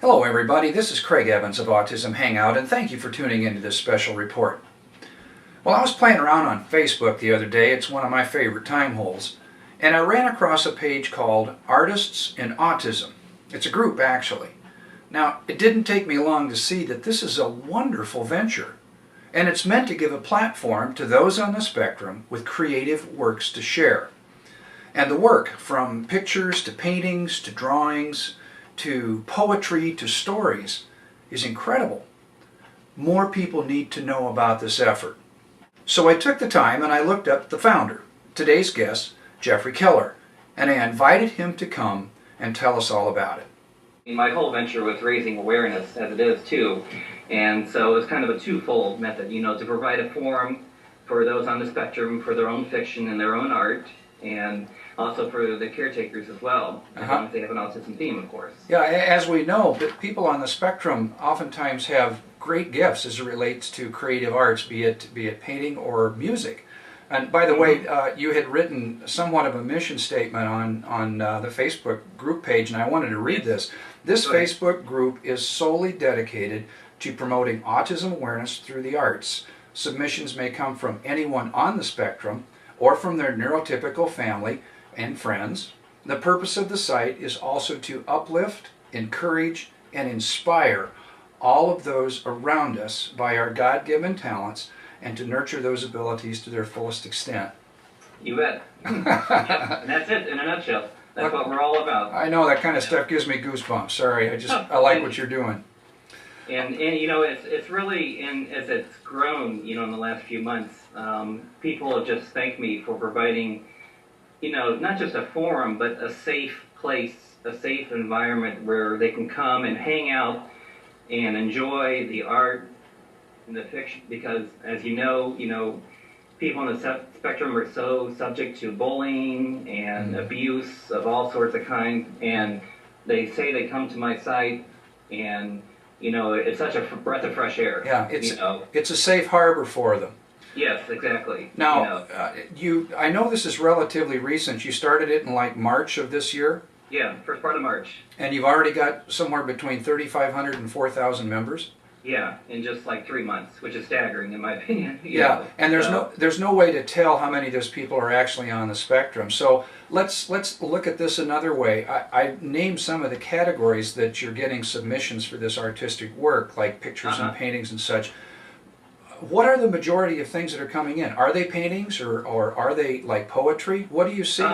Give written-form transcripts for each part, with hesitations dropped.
Hello everybody, this is Craig Evans of Autism Hangout, and thank you for tuning into this special report. Well, I was playing around on Facebook the other day. It's one of my favorite time holes, and I ran across a page called Artists and Autism. It's a group, actually. Now, it didn't take me long to see that this is a wonderful venture, and it's meant to give a platform to those on the spectrum with creative works to share. And the work, from pictures to paintings to drawings to poetry to stories, is incredible. More people need to know about this effort. So I took the time and I looked up the founder, today's guest, Jeffery Kellen, and I invited him to come and tell us all about it. My whole venture was raising awareness, as it is too, and so it's kind of a twofold method, to provide a forum for those on the spectrum for their own fiction and their own art, and also for the caretakers as well, as long as they have an autism theme, of course. Yeah, as we know, people on the spectrum oftentimes have great gifts as it relates to creative arts, be it painting or music. And by the way, you had written somewhat of a mission statement on the Facebook group page, and I wanted to read this. This Facebook group is solely dedicated to promoting autism awareness through the arts. Submissions may come from anyone on the spectrum or from their neurotypical family and friends. The purpose of the site is also to uplift, encourage, and inspire all of those around us by our God-given talents and to nurture those abilities to their fullest extent. You bet. Yep. And that's it in a nutshell. That's what we're all about. I know, that kind of stuff gives me goosebumps. Sorry, I like what you're doing. And it's really, as it's grown, in the last few months, people have just thanked me for providing, not just a forum, but a safe place, a safe environment where they can come and hang out and enjoy the art and the fiction, because as you know, people on the spectrum are so subject to bullying and abuse of all sorts of kinds, and they say they come to my site and it's such a breath of fresh air. Yeah, it's a safe harbor for them. Yes, exactly. Now, I know this is relatively recent. You started it in like March of this year? Yeah, first part of March. And you've already got somewhere between 3,500 and 4,000 members? Yeah, in just like 3 months, which is staggering in my opinion. Yeah, and there's no way to tell how many of those people are actually on the spectrum. So let's look at this another way. I named some of the categories that you're getting submissions for this artistic work, like pictures and paintings and such. What are the majority of things that are coming in? Are they paintings or are they like poetry? What do you see?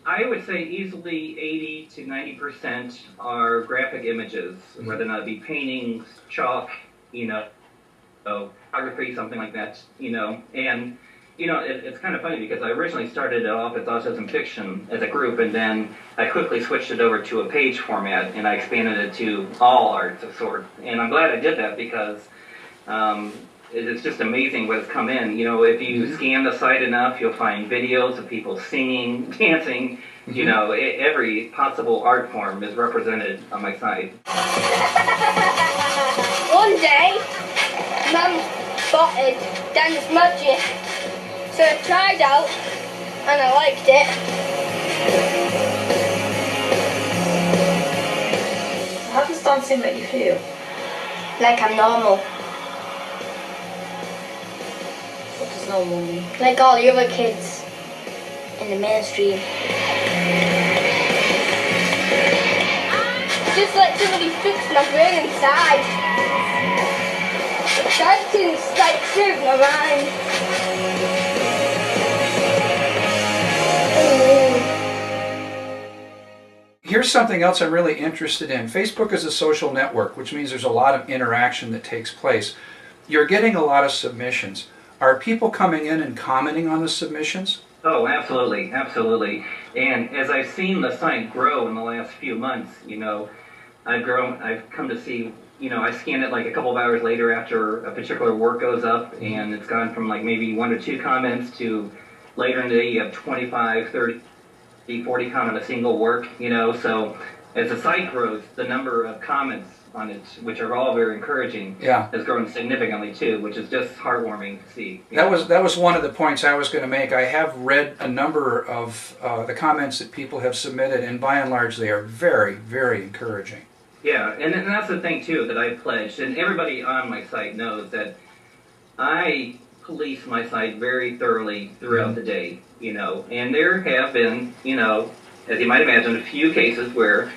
I would say easily 80 to 90% are graphic images, whether or not it be paintings, chalk, photography, something like that, and it's kind of funny because I originally started it off as autism fiction as a group, and then I quickly switched it over to a page format, and I expanded it to all arts of sorts, and I'm glad I did that because it's just amazing what has come in. If you scan the site enough, you'll find videos of people singing, dancing. Every possible art form is represented on my site. One day, Mum spotted dance magic, so I tried out, and I liked it. How does dancing make you feel? Like I'm normal. Normal mean? Like all the other kids in the mainstream. Just like somebody fixed my brain inside. Dancing's like saved my mind. Here's something else I'm really interested in. Facebook is a social network, which means there's a lot of interaction that takes place. You're getting a lot of submissions. Are people coming in and commenting on the submissions? Oh, absolutely, absolutely. And as I've seen the site grow in the last few months, I've come to see, I scan it like a couple of hours later after a particular work goes up, and it's gone from like maybe 1 or 2 comments to later in the day you have 25, 30, 40 comment a single work, so as the site grows, the number of comments on it, which are all very encouraging, has grown significantly too, which is just heartwarming to see. That was one of the points I was going to make. I have read a number of the comments that people have submitted, and by and large they are very, very encouraging. Yeah, and that's the thing too that I pledged, and everybody on my site knows that I police my site very thoroughly throughout the day, and there have been, as you might imagine, a few cases where,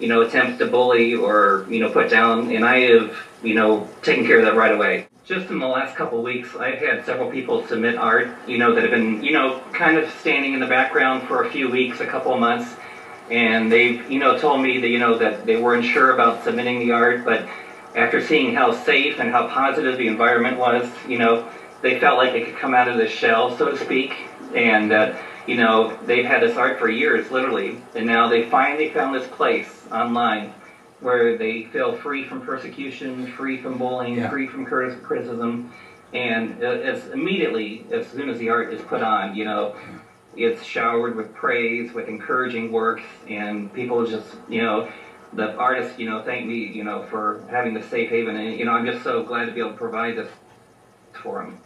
attempts to bully or, put down, and I have, taken care of that right away. Just in the last couple of weeks, I've had several people submit art, that have been, kind of standing in the background for a few weeks, a couple of months, and they've, told me that, that they weren't sure about submitting the art, but after seeing how safe and how positive the environment was, they felt like they could come out of the shell, so to speak, and, they've had this art for years, literally, and now they finally found this place online where they feel free from persecution, free from bullying, free from criticism, and immediately, as soon as the art is put on, it's showered with praise, with encouraging works, and people just, the artists, thank me, for having this safe haven, and, I'm just so glad to be able to provide this for them.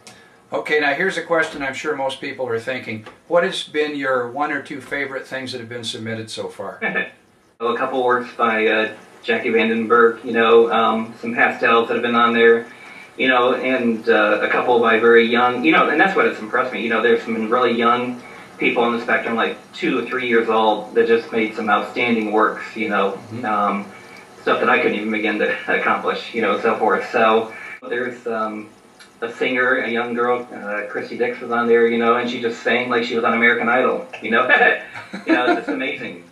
Okay, now here's a question I'm sure most people are thinking. What has been your one or two favorite things that have been submitted so far? A couple works by Jackie Vandenberg, some pastels that have been on there, and a couple by very young, and that's what has impressed me. There's some really young people on the spectrum, like 2 or 3 years old, that just made some outstanding works, stuff that I couldn't even begin to accomplish, so forth. So there's a singer, a young girl, Christy Dix was on there, and she just sang like she was on American Idol, it's just amazing.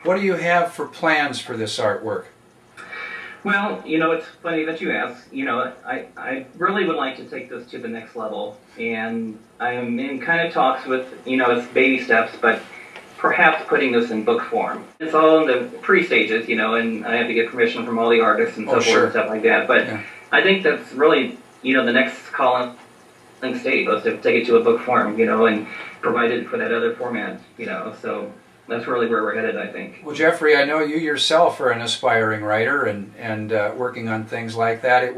What do you have for plans for this artwork? Well, it's funny that you ask. I really would like to take this to the next level, and I am in kind of talks with, it's baby steps, but perhaps putting this in book form. It's all in the pre-stages, and I have to get permission from all the artists and so forth and stuff like that, but I think that's really, the next calling stage was to take it to a book form, and provide it for that other format, so that's really where we're headed, I think. Well, Jeffrey, I know you yourself are an aspiring writer and working on things like that.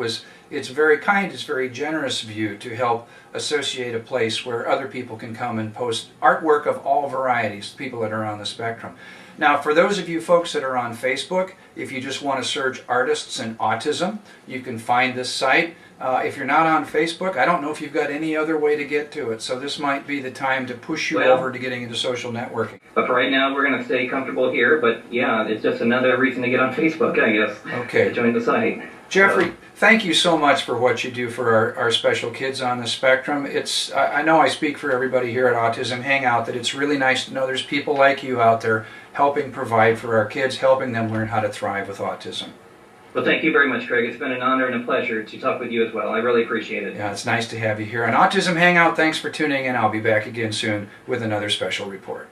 It's very kind, it's very generous of you to help associate a place where other people can come and post artwork of all varieties, people that are on the spectrum. Now, for those of you folks that are on Facebook, if you just want to search Artists and Autism, you can find this site. If you're not on Facebook, I don't know if you've got any other way to get to it, so this might be the time to push you over to getting into social networking. But for right now, we're going to stay comfortable here, but yeah, it's just another reason to get on Facebook, I guess, to join the site. Jeffrey, thank you so much for what you do for our special kids on the spectrum. I know I speak for everybody here at Autism Hangout that it's really nice to know there's people like you out there helping provide for our kids, helping them learn how to thrive with autism. Well, thank you very much, Craig. It's been an honor and a pleasure to talk with you as well. I really appreciate it. Yeah, it's nice to have you here on Autism Hangout. Thanks for tuning in. I'll be back again soon with another special report.